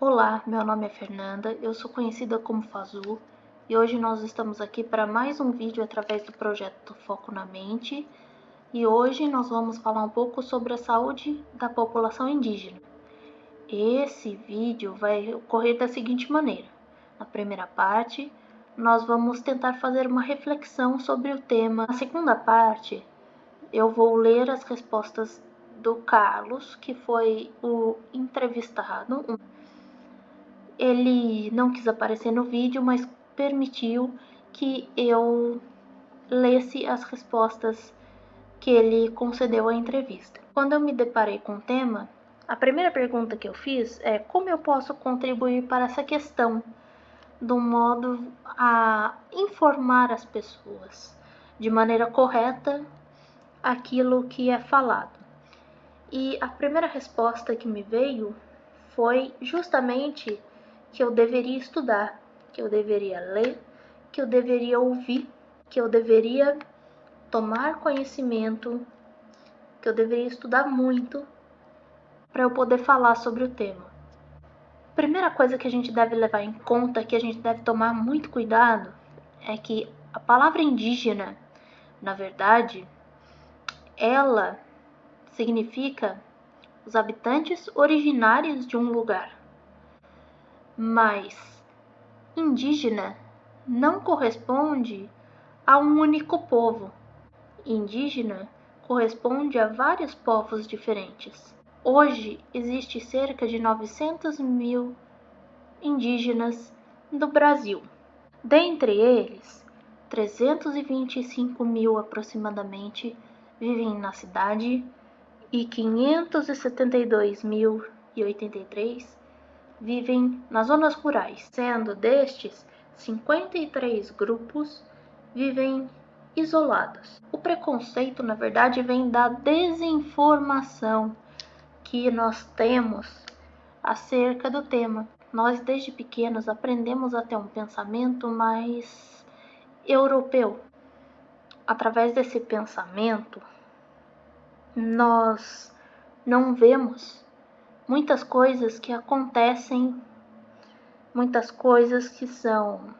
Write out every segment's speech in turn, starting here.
Olá, meu nome é Fernanda, eu sou conhecida como Fazu e hoje nós estamos aqui para mais um vídeo através do projeto Foco na Mente e hoje nós vamos falar um pouco sobre a saúde da população indígena. Esse vídeo vai ocorrer da seguinte maneira: na primeira parte, nós vamos tentar fazer uma reflexão sobre o tema. Na segunda parte, eu vou ler as respostas do Carlos, que foi o entrevistado. Ele não quis aparecer no vídeo, mas permitiu que eu lesse as respostas que ele concedeu à entrevista. Quando eu me deparei com o tema, a primeira pergunta que eu fiz é como eu posso contribuir para essa questão, do modo a informar as pessoas de maneira correta aquilo que é falado. E a primeira resposta que me veio foi justamente que eu deveria estudar, que eu deveria ler, que eu deveria ouvir, que eu deveria tomar conhecimento, que eu deveria estudar muito para eu poder falar sobre o tema. Primeira coisa que a gente deve levar em conta, que a gente deve tomar muito cuidado, é que a palavra indígena, na verdade, ela significa os habitantes originários de um lugar. Mas indígena não corresponde a um único povo. Indígena corresponde a vários povos diferentes. Hoje existe cerca de 900 mil indígenas no Brasil. Dentre eles, 325 mil aproximadamente vivem na cidade e 572.083 vivem nas zonas rurais, sendo destes 53 grupos vivem isolados. O preconceito, na verdade, vem da desinformação que nós temos acerca do tema. Nós, desde pequenos, aprendemos a ter um pensamento mais europeu. Através desse pensamento, nós não vemos muitas coisas que acontecem, muitas coisas que são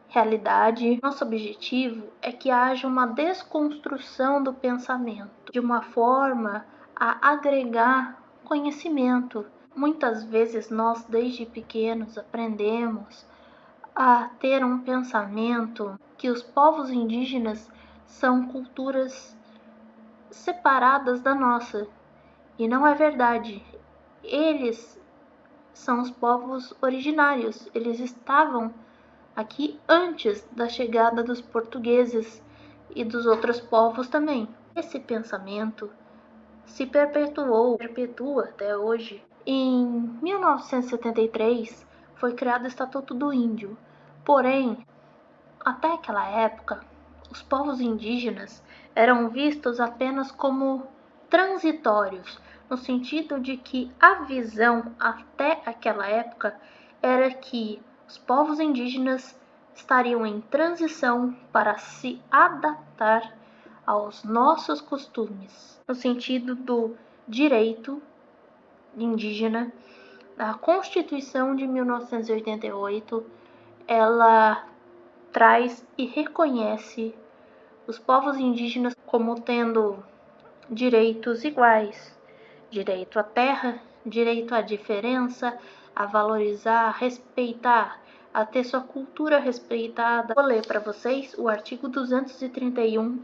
realidade. Nosso objetivo é que haja uma desconstrução do pensamento, de uma forma a agregar conhecimento. Muitas vezes nós, desde pequenos, aprendemos a ter um pensamento que os povos indígenas são culturas separadas da nossa, e não é verdade. Eles são os povos originários, eles estavam aqui antes da chegada dos portugueses e dos outros povos também. Esse pensamento se perpetua até hoje. Em 1973 foi criado o Estatuto do Índio, porém, até aquela época, os povos indígenas eram vistos apenas como transitórios, no sentido de que a visão até aquela época era que os povos indígenas estariam em transição para se adaptar aos nossos costumes, no sentido do direito indígena. A Constituição de 1988, ela traz e reconhece os povos indígenas como tendo direitos iguais, direito à terra, direito à diferença, a valorizar, a respeitar, a ter sua cultura respeitada. Vou ler para vocês o artigo 231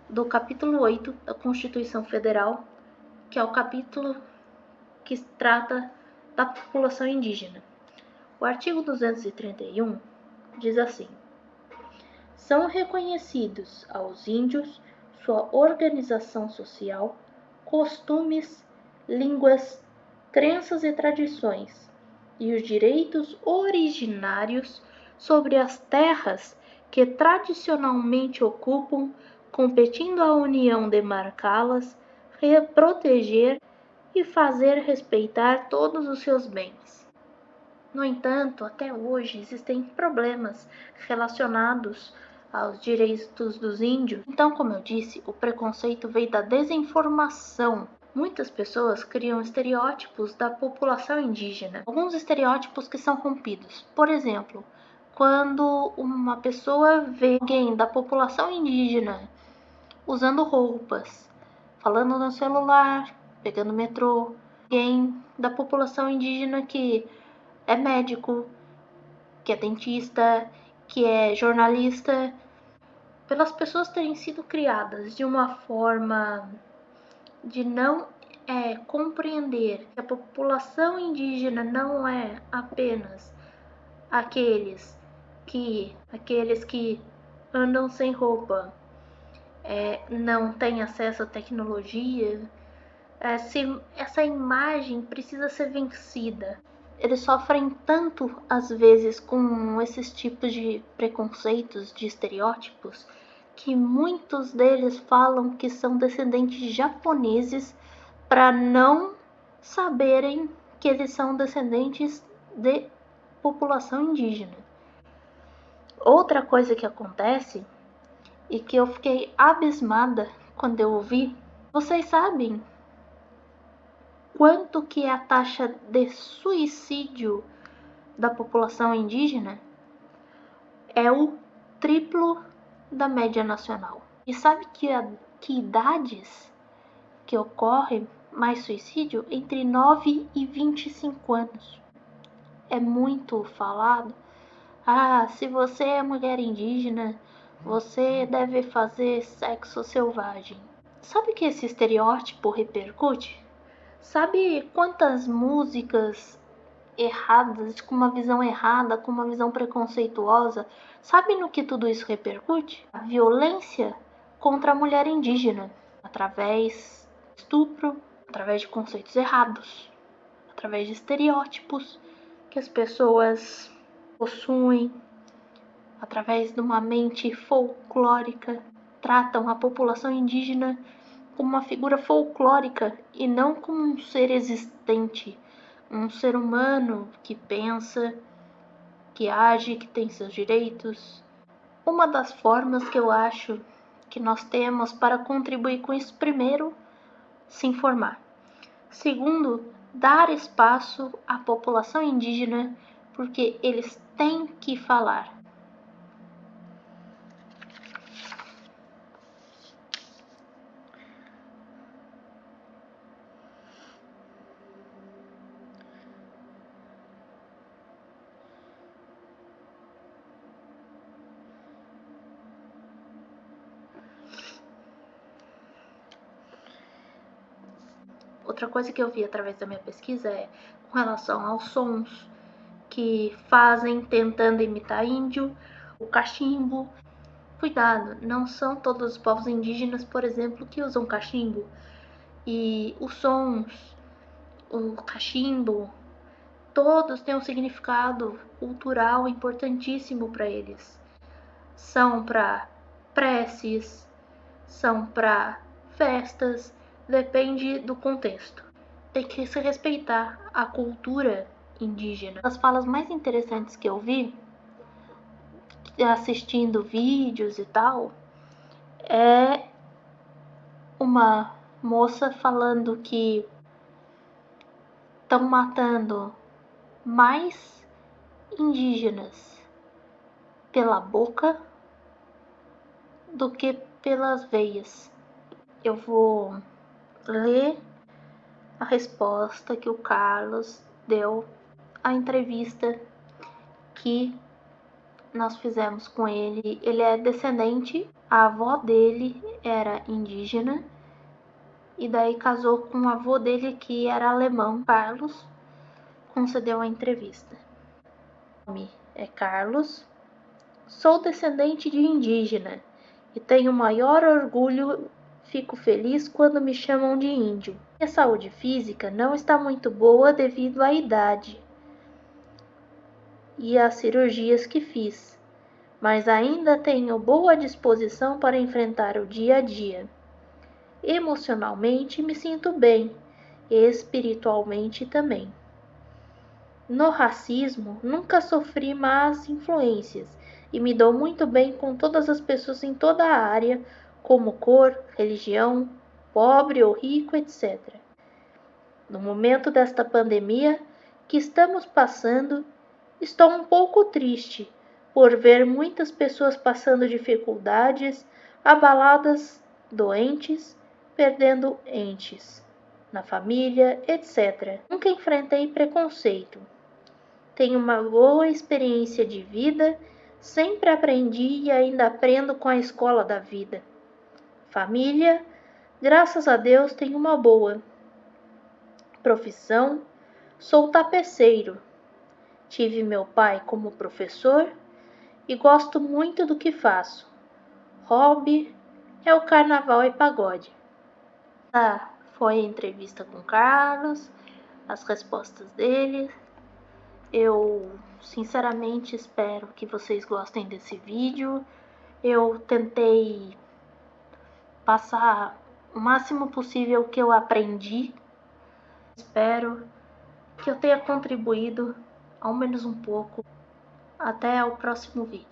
do capítulo 8 da Constituição Federal, que é o capítulo que trata da população indígena. O artigo 231 diz assim: são reconhecidos aos índios sua organização social, costumes, línguas, crenças e tradições, e os direitos originários sobre as terras que tradicionalmente ocupam, competindo à União demarcá-las, proteger e fazer respeitar todos os seus bens. No entanto, até hoje existem problemas relacionados aos direitos dos índios. Então, como eu disse, o preconceito veio da desinformação. Muitas pessoas criam estereótipos da população indígena, alguns estereótipos que são rompidos. Por exemplo, quando uma pessoa vê alguém da população indígena usando roupas, falando no celular, pegando metrô, alguém da população indígena que é médico, que é dentista, que é jornalista, pelas pessoas terem sido criadas de uma forma de não compreender que a população indígena não é apenas aqueles que andam sem roupa, não têm acesso à tecnologia. Essa imagem precisa ser vencida. Eles sofrem tanto, às vezes, com esses tipos de preconceitos, de estereótipos, que muitos deles falam que são descendentes de japoneses para não saberem que eles são descendentes de população indígena. Outra coisa que acontece e que eu fiquei abismada quando eu ouvi, vocês sabem quanto que é a taxa de suicídio da população indígena? É o triplo da média nacional. E sabe que idades que ocorre mais suicídio? Entre 9 e 25 anos. É muito falado. Se você é mulher indígena, você deve fazer sexo selvagem. Sabe que esse estereótipo repercute? Sabe quantas músicas erradas, com uma visão errada, com uma visão preconceituosa, sabe no que tudo isso repercute? A violência contra a mulher indígena, através de estupro, através de conceitos errados, através de estereótipos que as pessoas possuem, através de uma mente folclórica, tratam a população indígena como uma figura folclórica e não como um ser existente, um ser humano que pensa, que age, que tem seus direitos. Uma das formas que eu acho que nós temos para contribuir com isso, primeiro, se informar. Segundo, dar espaço à população indígena, porque eles têm que falar. Outra coisa que eu vi através da minha pesquisa é com relação aos sons que fazem tentando imitar índio, o cachimbo. Cuidado, não são todos os povos indígenas, por exemplo, que usam cachimbo. E os sons, o cachimbo, todos têm um significado cultural importantíssimo para eles. São para preces, são para festas, depende do contexto. Tem que se respeitar a cultura indígena. As falas mais interessantes que eu vi, assistindo vídeos e tal, é uma moça falando que estão matando mais indígenas pela boca do que pelas veias. Eu vou ler a resposta que o Carlos deu à entrevista que nós fizemos com ele. Ele é descendente, a avó dele era indígena e daí casou com o avô dele que era alemão. Carlos concedeu a entrevista. Meu nome é Carlos, sou descendente de indígena e tenho maior orgulho. Fico feliz quando me chamam de índio. Minha saúde física não está muito boa devido à idade e às cirurgias que fiz, mas ainda tenho boa disposição para enfrentar o dia a dia. Emocionalmente me sinto bem, e espiritualmente também. No racismo, nunca sofri más influências e me dou muito bem com todas as pessoas em toda a área, como cor, religião, pobre ou rico, etc. No momento desta pandemia que estamos passando, estou um pouco triste por ver muitas pessoas passando dificuldades, abaladas, doentes, perdendo entes na família, etc. Nunca enfrentei preconceito. Tenho uma boa experiência de vida, sempre aprendi e ainda aprendo com a escola da vida. Família, graças a Deus, tenho uma boa. Profissão, sou tapeceiro. Tive meu pai como professor e gosto muito do que faço. Hobby é o carnaval e pagode. Essa foi a entrevista com o Carlos, as respostas dele. Eu sinceramente espero que vocês gostem desse vídeo. Eu tentei passar o máximo possível que eu aprendi. Espero que eu tenha contribuído ao menos um pouco. Até o próximo vídeo.